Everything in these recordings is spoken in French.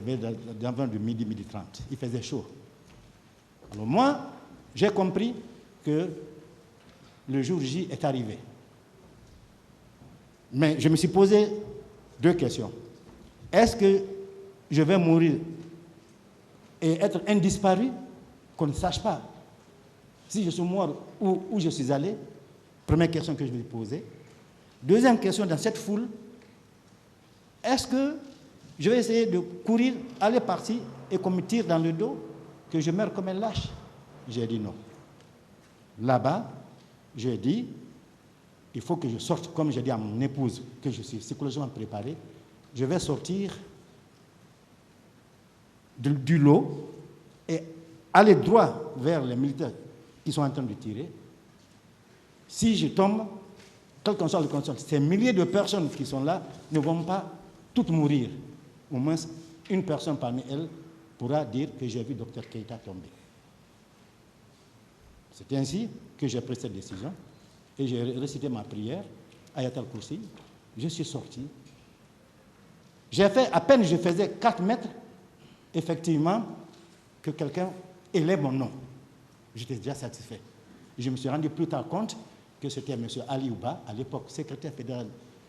c'est d'environ de midi, midi 30. Il faisait chaud. Alors moi, j'ai compris que le jour J est arrivé. Mais je me suis posé 2 questions. Est-ce que je vais mourir et être un disparu qu'on ne sache pas si je suis mort ou où je suis allé? Première question que je vais poser. Deuxième question, dans cette foule, est-ce que je vais essayer de courir, aller partir et qu'on me tire dans le dos, que je meure comme un lâche? J'ai dit non. Là-bas, j'ai dit, il faut que je sorte, comme j'ai dit à mon épouse, que je suis psychologiquement préparé, je vais sortir du lot et aller droit vers les militaires qui sont en train de tirer. Si je tombe, quel qu'en soit le constat, ces milliers de personnes qui sont là ne vont pas toutes mourir. Au moins, une personne parmi elles pourra dire que j'ai vu Dr Keïta tomber. C'est ainsi que j'ai pris cette décision et j'ai récité ma prière, Ayat al-Kursi. Je suis sorti. J'ai fait, à peine je faisais 4 mètres, effectivement, que quelqu'un élève mon nom. J'étais déjà satisfait. Je me suis rendu plus tard compte que c'était M. Ali Ouba, à l'époque secrétaire fédéral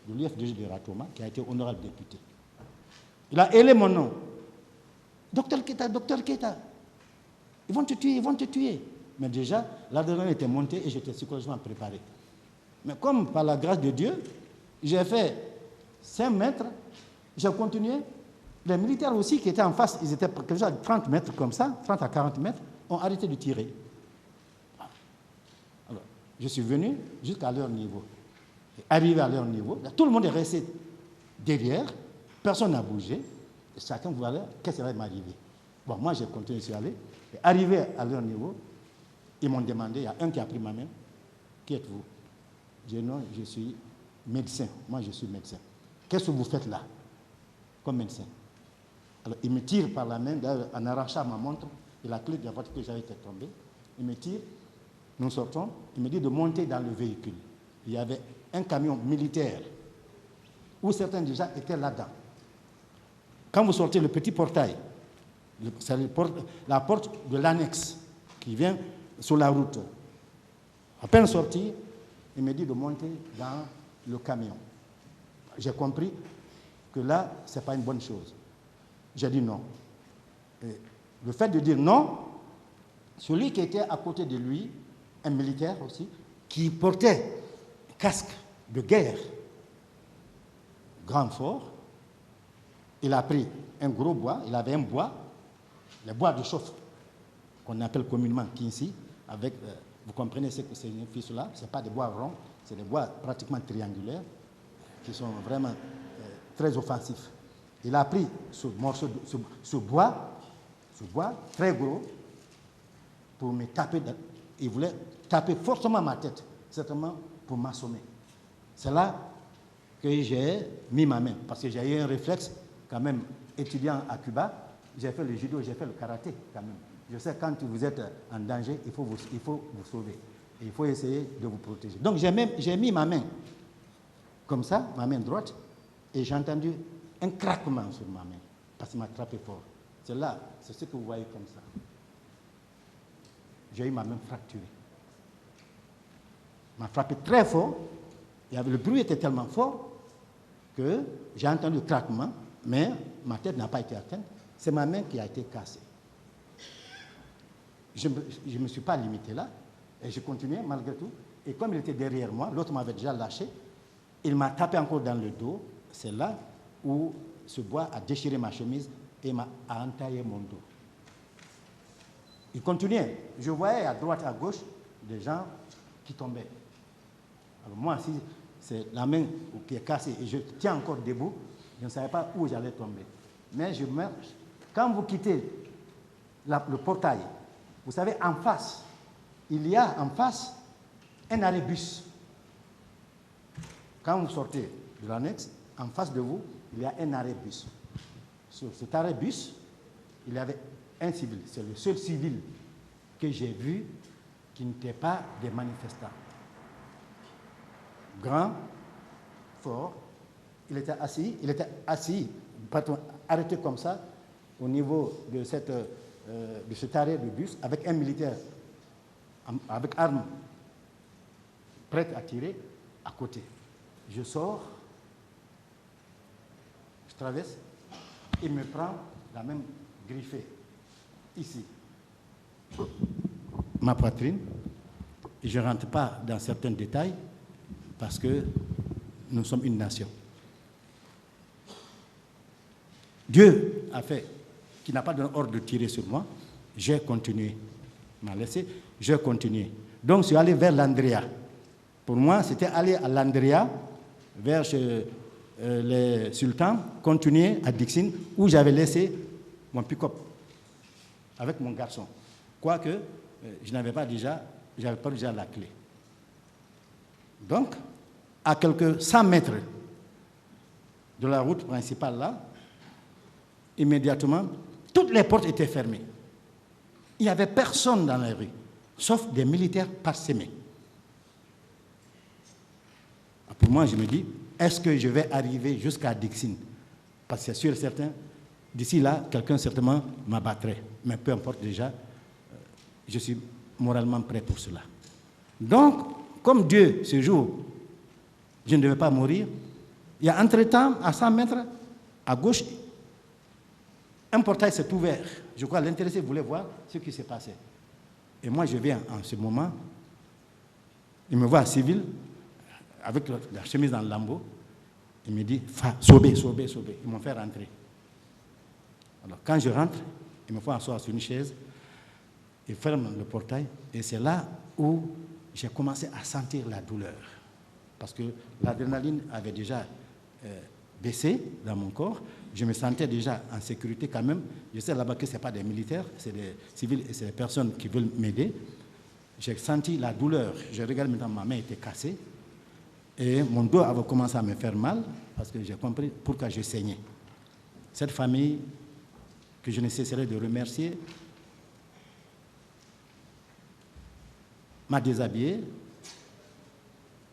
de l'UFDG de Ratoma, qui a été honorable député. Il a élève mon nom. Docteur Keïta, ils vont te tuer, ils vont te tuer. Mais déjà, l'adrénaline était montée et j'étais psychologiquement préparé. Mais comme par la grâce de Dieu, j'ai fait 5 mètres, j'ai continué. Les militaires aussi qui étaient en face, ils étaient déjà à 30 mètres comme ça, 30 à 40 mètres, ont arrêté de tirer. Alors, je suis venu jusqu'à leur niveau. Arrivé à leur niveau, tout le monde est resté derrière, personne n'a bougé, et chacun voulait qu'est-ce qui va m'arriver. Bon, moi j'ai continué, je suis allé, et arrivé à leur niveau, ils m'ont demandé, il y a un qui a pris ma main, qui êtes-vous? J'ai dit non, je suis médecin, moi je suis médecin. Qu'est-ce que vous faites là, comme médecin? Alors il me tire par la main, en arrachant ma montre, et la clé de la voiture que j'avais été tombée, il me tire, nous sortons, il me dit de monter dans le véhicule. Il y avait un camion militaire, où certains déjà étaient là-dedans. Quand vous sortez le petit portail, c'est la porte de l'annexe qui vient sur la route. À peine sorti, il me dit de monter dans le camion. J'ai compris que là, ce n'est pas une bonne chose. J'ai dit non. Et le fait de dire non, celui qui était à côté de lui, un militaire aussi, qui portait un casque de guerre, grand fort, il a pris un gros bois, il avait un bois, les bois de chauffe, qu'on appelle communément Kinsi, avec, vous comprenez ce que c'est une fiche-là, ce n'est pas des bois ronds, c'est des bois pratiquement triangulaires, qui sont vraiment très offensifs. Il a pris ce morceau, ce bois très gros, pour me taper, il voulait taper fortement ma tête, certainement pour m'assommer. C'est là que j'ai mis ma main, parce que j'ai eu un réflexe, quand même, étudiant à Cuba, j'ai fait le judo, j'ai fait le karaté, quand même. Je sais quand vous êtes en danger, il faut vous sauver. Et il faut essayer de vous protéger. Donc j'ai mis ma main comme ça, ma main droite, et j'ai entendu un craquement sur ma main, parce qu'il m'a frappé fort. C'est là, c'est ce que vous voyez comme ça. J'ai eu ma main fracturée. Il m'a frappé très fort. Le bruit était tellement fort que j'ai entendu le craquement, mais ma tête n'a pas été atteinte. C'est ma main qui a été cassée. Je ne me suis pas limité là, et j'ai continué malgré tout. Et comme il était derrière moi, l'autre m'avait déjà lâché, il m'a tapé encore dans le dos. C'est là où ce bois a déchiré ma chemise et a entaillé mon dos. Il continuait. Je voyais à droite, à gauche, des gens qui tombaient. Alors moi, si c'est la main qui est cassée et je tiens encore debout, je ne savais pas où j'allais tomber. Mais je meurs. Quand vous quittez le portail, vous savez, en face, il y a en face un arrêt bus. Quand vous sortez de l'annexe, en face de vous, il y a un arrêt bus. Sur cet arrêt bus, il y avait un civil. C'est le seul civil que j'ai vu qui n'était pas des manifestants. Grand, fort, il était assis, arrêté comme ça, au niveau de cet arrêt de bus avec un militaire avec arme prête à tirer à côté. Je sors, je traverse, il me prend la même griffée, ici, ma poitrine, et je ne rentre pas dans certains détails parce que nous sommes une nation. Dieu a fait qu'il n'a pas donné ordre de tirer sur moi, j'ai continué. Il m'a laissé, j'ai continué. Donc, je suis allé vers l'Andrea. Pour moi, c'était aller à l'Andrea, vers les sultans, continuer à Dixine, où j'avais laissé mon pick-up avec mon garçon. Quoique, je n'avais pas déjà la clé. Donc, à quelques 100 mètres de la route principale là, immédiatement, toutes les portes étaient fermées. Il n'y avait personne dans la rue, sauf des militaires parsemés. Pour moi, je me dis, est-ce que je vais arriver jusqu'à Dixine? Parce que c'est sûr et certain, d'ici là, quelqu'un certainement m'abattrait. Mais peu importe déjà, je suis moralement prêt pour cela. Donc, comme Dieu, ce jour, je ne devais pas mourir, il y a entre-temps, à 100 mètres, à gauche, un portail s'est ouvert. Je crois que l'intéressé voulait voir ce qui s'est passé. Et moi, je viens en ce moment, il me voit civil, avec la chemise dans le lambeau, il me dit, sauvez. Ils m'ont fait rentrer. Alors, quand je rentre, ils me font asseoir sur une chaise, ils ferment le portail, et c'est là où j'ai commencé à sentir la douleur. Parce que l'adrénaline avait déjà baissé dans mon corps, je me sentais déjà en sécurité quand même. Je sais là-bas que ce n'est pas des militaires, c'est des civils et c'est des personnes qui veulent m'aider. J'ai senti la douleur. Je regarde maintenant, ma main était cassée. Et mon dos avait commencé à me faire mal parce que j'ai compris pourquoi je saignais. Cette famille que je ne cesserai de remercier m'a déshabillé.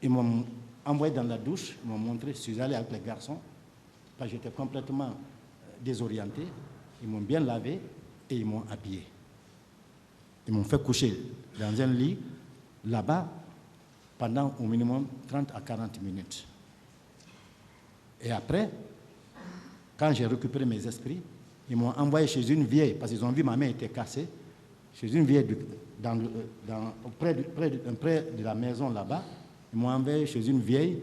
Ils m'ont envoyé dans la douche, ils m'ont montré, je suis allé avec les garçons, parce que j'étais complètement désorienté. Ils m'ont bien lavé et ils m'ont habillé. Ils m'ont fait coucher dans un lit là-bas pendant au minimum 30 à 40 minutes. Et après, quand j'ai récupéré mes esprits, ils m'ont envoyé chez une vieille, parce qu'ils ont vu ma main était cassée, chez une vieille près de la maison là-bas. Ils m'ont envoyé chez une vieille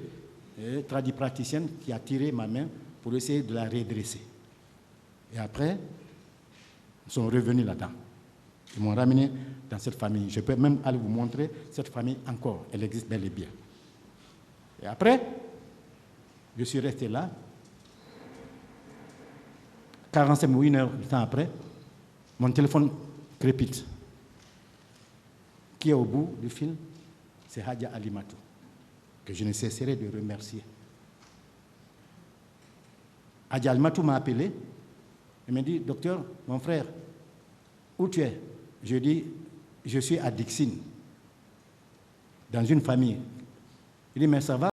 tradipraticienne qui a tiré ma main pour essayer de la redresser. Et après, ils sont revenus là-dedans. Ils m'ont ramené dans cette famille. Je peux même aller vous montrer cette famille encore. Elle existe bel et bien. Et après, je suis resté là. 45 ou 1 heure de temps après, mon téléphone crépite. Qui est au bout du fil? C'est Hadja Alimatou, que je ne cesserai de remercier. Hadja Alimatou m'a appelé. Il m'a dit, docteur, mon frère, où tu es? Je dis, je suis à Dixine, dans une famille. Il dit, mais ça va?